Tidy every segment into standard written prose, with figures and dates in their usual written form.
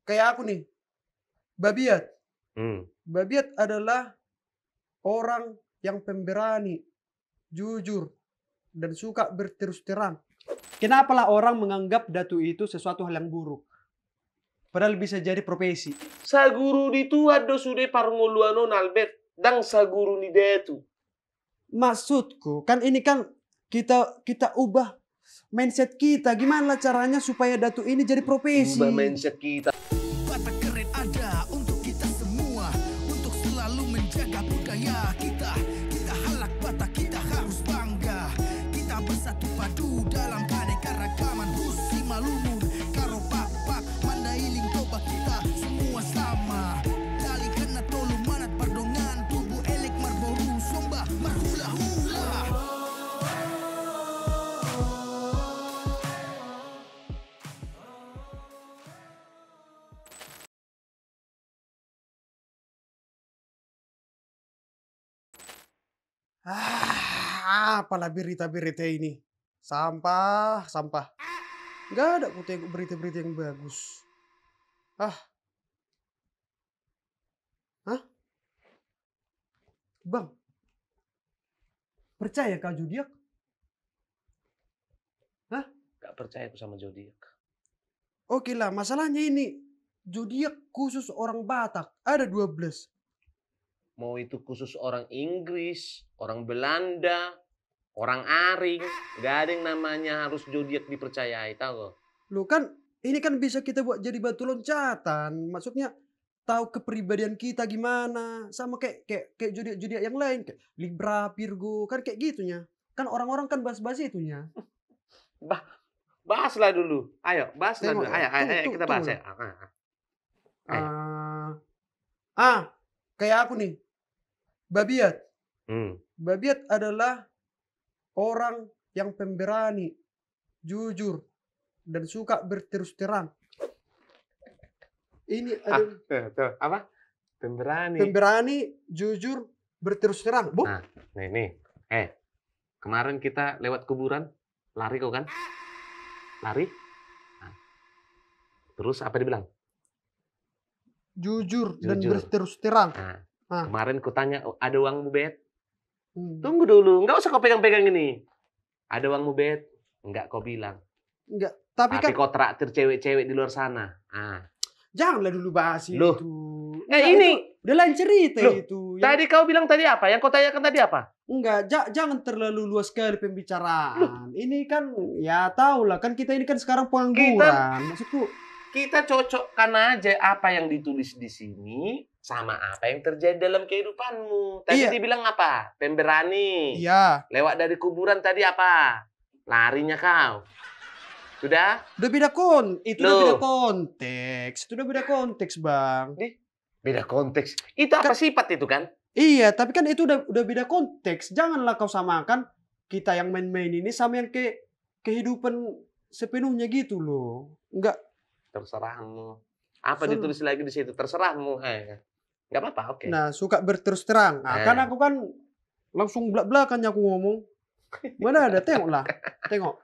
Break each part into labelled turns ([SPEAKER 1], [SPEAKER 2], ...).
[SPEAKER 1] Kayak aku nih, Babiat.
[SPEAKER 2] Hmm.
[SPEAKER 1] Babiat adalah orang yang pemberani, jujur, dan suka berterus terang. Kenapalah orang menganggap datu itu sesuatu hal yang buruk? Padahal bisa jadi profesi.
[SPEAKER 2] Sa guru di tua do sude parngoluano Albert dang sa guru ni detu.
[SPEAKER 1] Maksudku, kan ini kan kita ubah mindset kita. Gimana caranya supaya datu ini jadi profesi?
[SPEAKER 2] Ubah mindset kita.
[SPEAKER 3] Batak keren ada untuk kita semua, untuk selalu menjaga budaya kita. Kita halak Batak, kita harus bangga. Kita bersatu padu dalam keanekaragaman. Husi Malunun, Karo Pak, Mandailing Toba, kita semua sama. Dali kena tolu manat pardongan, tubuh elek marboru somba marhula hula.
[SPEAKER 1] Apalah berita-berita ini. Sampah. Gak ada aku tengok berita-berita yang bagus. Bang, percaya kau zodiak?
[SPEAKER 2] Gak percaya aku sama zodiak.
[SPEAKER 1] Oke lah, masalahnya ini zodiak khusus orang Batak. Ada 12.
[SPEAKER 2] Mau itu khusus orang Inggris, orang Belanda, orang Aring, gak ada yang namanya harus zodiak dipercayai, tahu gak?
[SPEAKER 1] Loh kan, ini kan bisa kita buat jadi batu loncatan. Maksudnya tahu kepribadian kita gimana. Sama kayak zodiak-zodiak yang lain, kayak Libra, Virgo, kan kayak gitunya. Kan orang-orang kan bahas-bahas itunya.
[SPEAKER 2] Bahaslah dulu. Ayo, bahaslah
[SPEAKER 1] Tengok
[SPEAKER 2] dulu.
[SPEAKER 1] ya,
[SPEAKER 2] Ayo, kita bahas
[SPEAKER 1] tunggu.
[SPEAKER 2] ya.
[SPEAKER 1] Kayak aku nih, Babiat.
[SPEAKER 2] Hmm.
[SPEAKER 1] Babiat adalah orang yang pemberani, jujur, dan suka berterus terang. Ini ada
[SPEAKER 2] Tuh, apa? Pemberani.
[SPEAKER 1] pemberani, jujur, berterus terang. Bu,
[SPEAKER 2] Nah, nih. Kemarin kita lewat kuburan, lari kau kan? Lari? Nah. Terus apa dibilang?
[SPEAKER 1] jujur dan
[SPEAKER 2] Jujur.
[SPEAKER 1] berterus terang.
[SPEAKER 2] Nah,
[SPEAKER 1] Ah.
[SPEAKER 2] kemarin ku tanya, ada uangmu, Bet?
[SPEAKER 1] Hmm.
[SPEAKER 2] Tunggu dulu, nggak usah kau pegang-pegang ini. Ada uangmu, Bet? Enggak, kau bilang.
[SPEAKER 1] Enggak, tapi kan
[SPEAKER 2] kau traktir cewek-cewek di luar sana.
[SPEAKER 1] janganlah dulu bahas
[SPEAKER 2] Loh.
[SPEAKER 1] itu.
[SPEAKER 2] Ini.
[SPEAKER 1] Itu udah lain cerita
[SPEAKER 2] Loh,
[SPEAKER 1] itu.
[SPEAKER 2] Tadi kau bilang tadi apa? Yang kau tanyakan tadi apa?
[SPEAKER 1] Enggak, jangan terlalu luas sekali pembicaraan. Ini kan, ya tau lah, kan kita ini kan sekarang pengangguran. Maksudku,
[SPEAKER 2] Kita cocokkan aja apa yang ditulis di sini sama apa yang terjadi dalam kehidupanmu. Tadi
[SPEAKER 1] Iya.
[SPEAKER 2] dibilang apa? Pemberani.
[SPEAKER 1] iya,
[SPEAKER 2] Lewat dari kuburan tadi apa? Larinya kau. Sudah?
[SPEAKER 1] udah beda itu udah
[SPEAKER 2] Loh.
[SPEAKER 1] beda konteks. Itu udah beda konteks, Bang.
[SPEAKER 2] Beda konteks. Itu apa sifat itu kan?
[SPEAKER 1] Iya, tapi kan itu udah beda konteks. Janganlah kau samakan kita yang main-main ini sama yang kehidupan sepenuhnya gitu loh. Enggak.
[SPEAKER 2] Terserahmu. Apa
[SPEAKER 1] Selalu.
[SPEAKER 2] ditulis lagi di situ? Terserahmu. Nggak apa-apa, oke.
[SPEAKER 1] Nah, suka berterus terang. Nah, kan aku kan langsung belak-belakan aku ngomong. Mana ada, tengoklah. Tengok.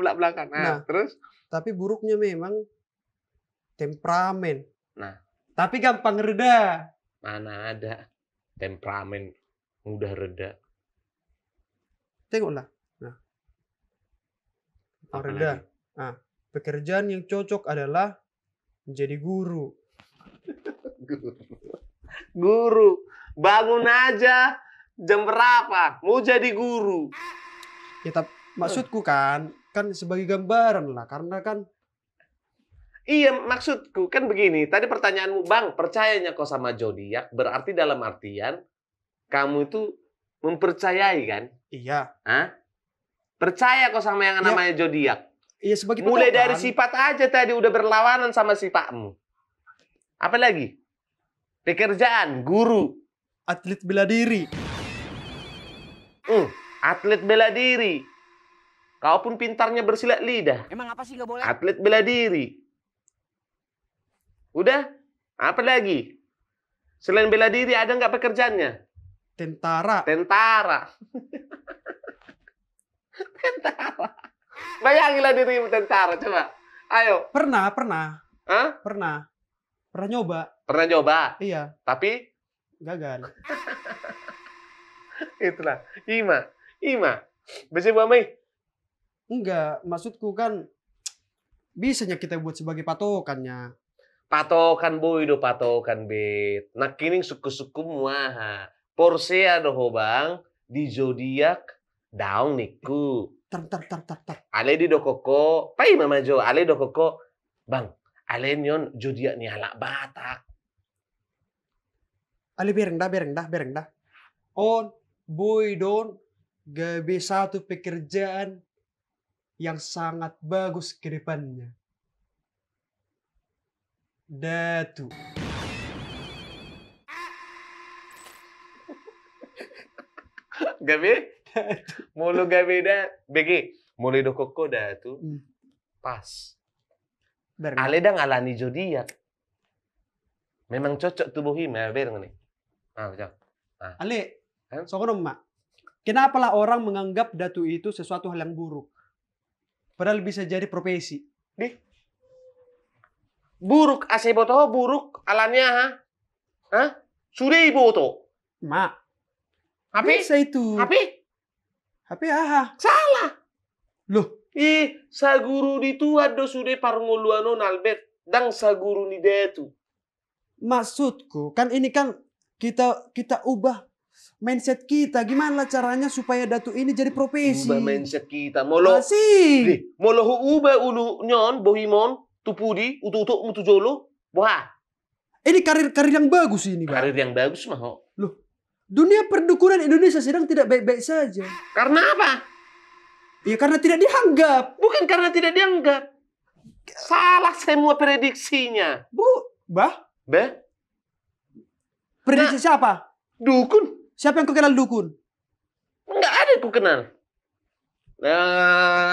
[SPEAKER 2] Belak-belakan.
[SPEAKER 1] Nah.
[SPEAKER 2] Terus?
[SPEAKER 1] Tapi buruknya memang temperamen.
[SPEAKER 2] Nah.
[SPEAKER 1] Tapi gampang reda.
[SPEAKER 2] Mana ada temperamen mudah reda.
[SPEAKER 1] Tengoklah. Nah. Gampang reda.
[SPEAKER 2] Apalagi?
[SPEAKER 1] Nah, pekerjaan yang cocok adalah menjadi guru.
[SPEAKER 2] Guru, bangun aja. Jam berapa? Mau jadi guru.
[SPEAKER 1] Ya, maksudku kan sebagai gambaran lah. Karena kan
[SPEAKER 2] Iya, maksudku kan begini. Tadi pertanyaanmu, Bang, percayanya kau sama zodiak berarti dalam artian kamu itu mempercayai kan?
[SPEAKER 1] iya.
[SPEAKER 2] Hah? Percaya kau sama yang
[SPEAKER 1] Ya.
[SPEAKER 2] namanya zodiak?
[SPEAKER 1] Iya, sebagai
[SPEAKER 2] Mulai
[SPEAKER 1] patokan.
[SPEAKER 2] dari sifat aja tadi udah berlawanan sama sifatmu. Apa lagi? Pekerjaan, guru,
[SPEAKER 1] Atlet bela diri.
[SPEAKER 2] atlet bela diri. Kau pun pintarnya bersilat lidah.
[SPEAKER 3] Emang apa sih nggak boleh?
[SPEAKER 2] Atlet bela diri. Udah? Apa lagi? Selain bela diri ada nggak pekerjaannya?
[SPEAKER 1] Tentara.
[SPEAKER 2] Tentara. Tentara. Bayangilah dirimu tentara, coba. Ayo.
[SPEAKER 1] Pernah.
[SPEAKER 2] Hah?
[SPEAKER 1] Pernah nyoba.
[SPEAKER 2] Pernah coba,
[SPEAKER 1] Iya,
[SPEAKER 2] tapi
[SPEAKER 1] gagal.
[SPEAKER 2] itulah. Ima. Bisa buat mai.
[SPEAKER 1] Enggak, maksudku kan bisanya kita buat sebagai patokannya.
[SPEAKER 2] Patokan boy do patokan bet. Nak kining suku-suku muaha. Porsche doho bang di zodiak daun niku.
[SPEAKER 1] Tar.
[SPEAKER 2] Ale di dokoko, pai mama jo, ale dokoko. Bang, ale nyon zodiak ni halak Batak.
[SPEAKER 1] Ale bereng dah. On, boy don, gabe satu pekerjaan yang sangat bagus ke depannya. Datu.
[SPEAKER 2] Gabe? Mulu gabe dah. Begi, mulai dokoko dah tu. Pas.
[SPEAKER 1] Bereng.
[SPEAKER 2] Ale dah ngalani zodiak. Memang cocok tubuh hima, bereng nih. Macam.
[SPEAKER 1] Ale,
[SPEAKER 2] Hah?
[SPEAKER 1] sokono mak. Kenapa lah orang menganggap datu itu sesuatu hal yang buruk? Padahal bisa jadi profesi.
[SPEAKER 2] Buruk, asebo toh buruk alamnya ha? Hah? Sudah ibu to.
[SPEAKER 1] Mak,
[SPEAKER 2] Tapi
[SPEAKER 1] bisa itu. Tapi aha.
[SPEAKER 2] salah.
[SPEAKER 1] Loh,
[SPEAKER 2] Sa guru di tua do sudah parnguluanon Albert dang sa guru ni detu.
[SPEAKER 1] maksudku kan ini kan kita ubah mindset kita. Gimana caranya supaya datu ini jadi profesi?
[SPEAKER 2] Ubah mindset kita. Molo
[SPEAKER 1] Asik.
[SPEAKER 2] molo ubah ulu nyon bohimon tupudi utu mutu jolo. Wah,
[SPEAKER 1] Ini karir yang bagus ini, Bang.
[SPEAKER 2] karir yang bagus mah. Ho.
[SPEAKER 1] Dunia perdukunan Indonesia sedang tidak baik-baik saja.
[SPEAKER 2] Karena apa?
[SPEAKER 1] Ya karena tidak dianggap.
[SPEAKER 2] Bukan karena tidak dianggap. Salah semua prediksinya.
[SPEAKER 1] Bah,
[SPEAKER 2] Be?
[SPEAKER 1] prediksi siapa?
[SPEAKER 2] Dukun.
[SPEAKER 1] Siapa yang kau kenal dukun?
[SPEAKER 2] Enggak ada ku kenal.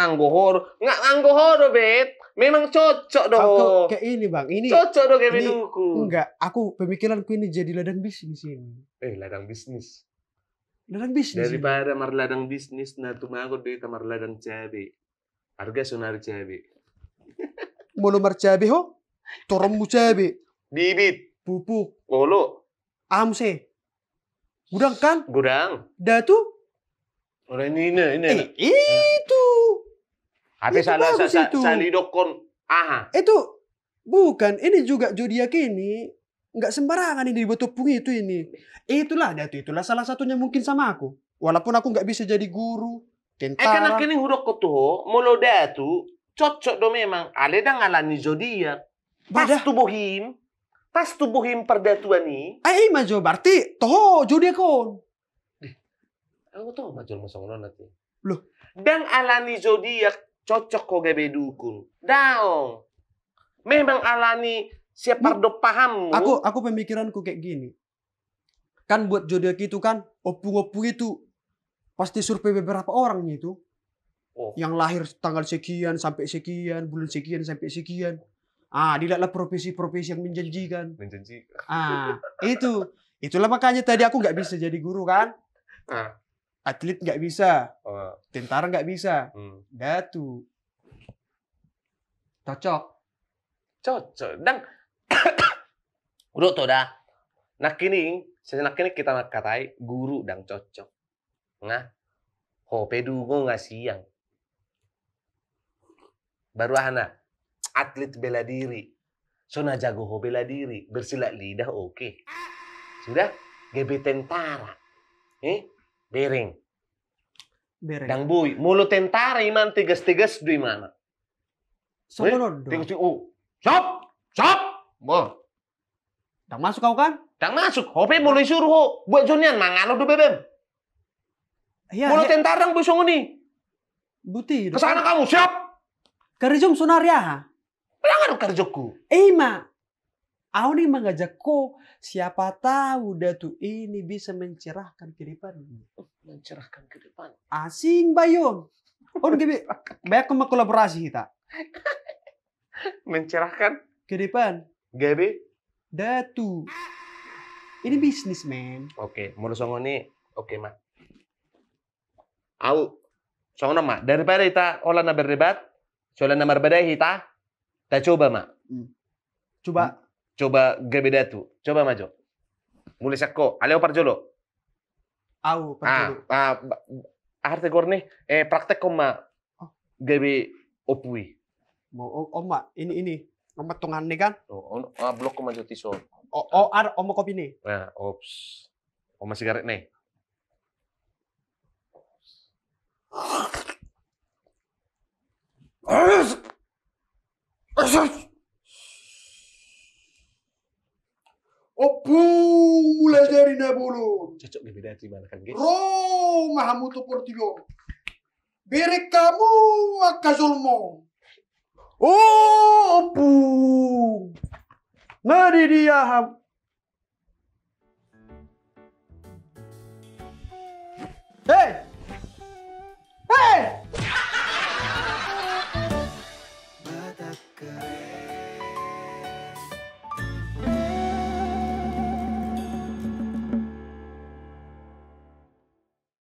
[SPEAKER 2] Anggohoro, bet. Memang cocok
[SPEAKER 1] Aku
[SPEAKER 2] doh.
[SPEAKER 1] kayak ini, Bang. Ini
[SPEAKER 2] Cocok doh kayak
[SPEAKER 1] ini-
[SPEAKER 2] dukun.
[SPEAKER 1] enggak. Aku pemikiranku ini jadi ladang bisnis ini.
[SPEAKER 2] Ladang bisnis.
[SPEAKER 1] Ladang bisnis. ini.
[SPEAKER 2] Daripada mar ladang bisnis na tumagot deh kamar ladang cabe. Harga sonar cabe.
[SPEAKER 1] Mau nomor cabe ho? Torommu cabe.
[SPEAKER 2] Bibit.
[SPEAKER 1] Pupuk.
[SPEAKER 2] Polo.
[SPEAKER 1] Amse. Gudang kan?
[SPEAKER 2] Gudang.
[SPEAKER 1] Datu?
[SPEAKER 2] Orang ini.
[SPEAKER 1] Itu.
[SPEAKER 2] Tapi
[SPEAKER 1] itu
[SPEAKER 2] salah
[SPEAKER 1] bagus itu.
[SPEAKER 2] salidokon. Aha.
[SPEAKER 1] Itu bukan. Ini juga zodiak ini. Nggak sembarangan ini dibuat tepung itu ini. Itulah datu. Itulah salah satunya mungkin sama aku. Walaupun aku nggak bisa jadi guru.
[SPEAKER 2] Karena
[SPEAKER 1] Tentara.
[SPEAKER 2] kini huruf kotoh, molo datu, cocok do memang. Ale dah ngalani zodiak. Pas
[SPEAKER 1] Badah.
[SPEAKER 2] tubuhim perdatuan ni.
[SPEAKER 1] Majo berarti. Toho zodiak kon.
[SPEAKER 2] Aku tahu macam masang nanti.
[SPEAKER 1] Loh.
[SPEAKER 2] Dan alani zodiak cocok kau gabe dukun. Daong. Memang alani siap pardo paham.
[SPEAKER 1] Aku pemikiranku kayak gini. Kan buat zodiak itu kan opung-opung itu pasti survei beberapa orang itu.
[SPEAKER 2] Oh.
[SPEAKER 1] Yang lahir tanggal sekian sampai sekian, bulan sekian sampai sekian. Dilihatlah profesi-profesi yang menjanjikan.
[SPEAKER 2] Menjanji.
[SPEAKER 1] Itulah makanya tadi aku nggak bisa jadi guru kan.
[SPEAKER 2] Ah.
[SPEAKER 1] Atlet nggak bisa,
[SPEAKER 2] Oh.
[SPEAKER 1] tentara nggak bisa. Datu. Cocok.
[SPEAKER 2] Cocok. Dan udah tuh dah. Nak kini kita nak katai guru dan cocok. Nah, pedugo nggak siang. Baru anak atlet bela diri. Sona jago bela diri, bersilat lidah oke. Sudah, GB tentara. Bereng. Dan boy, mulu tentara iman tegas-tegas di mana?
[SPEAKER 1] Sono
[SPEAKER 2] Tegas Stop. Boh.
[SPEAKER 1] Tang masuk kau kan?
[SPEAKER 2] Tang masuk. Hope mulai suruh ho. Buat jonian mangano do bebem.
[SPEAKER 1] Iya.
[SPEAKER 2] Mulu tentara ang busong ni.
[SPEAKER 1] Buti.
[SPEAKER 2] Kesana kamu siap.
[SPEAKER 1] Kerjom sonaria.
[SPEAKER 2] Jangan kerjaku.
[SPEAKER 1] Ma. Aku nih mengajak kau. Siapa tahu datu ini bisa mencerahkan ke depan.
[SPEAKER 2] Mencerahkan ke depan.
[SPEAKER 1] Asing bayon. Gini. Banyak kau kolaborasi kita.
[SPEAKER 2] Mencerahkan
[SPEAKER 1] Ke depan.
[SPEAKER 2] GB.
[SPEAKER 1] Datu. Ini bisnis, men.
[SPEAKER 2] Oke, mulu songo ni. Oke, Mak. Au. Songo na, Mak. Daripada kita olah na berdebat, soalnya na berbeda kita, Tak coba, Mak.
[SPEAKER 1] Coba.
[SPEAKER 2] Coba gabe datu. Coba maju. Mulai sakko. Aleo parjolo.
[SPEAKER 1] Au, perjulu.
[SPEAKER 2] Arte gorne. Praktek ko, Mak. Gabe opui.
[SPEAKER 1] Mau Oma, ini. Oma tungan nih kan?
[SPEAKER 2] Blok ko maju tiso.
[SPEAKER 1] Oma kopi nih.
[SPEAKER 2] Nah, ops. Oma sigaret nih.
[SPEAKER 1] Opu mulai dari nebulu.
[SPEAKER 2] Cocok gabe datu mana kan, guys?
[SPEAKER 1] Roma hamutu portilo. Beri kamu akazulmo. Oh, opu. Mari dia ham.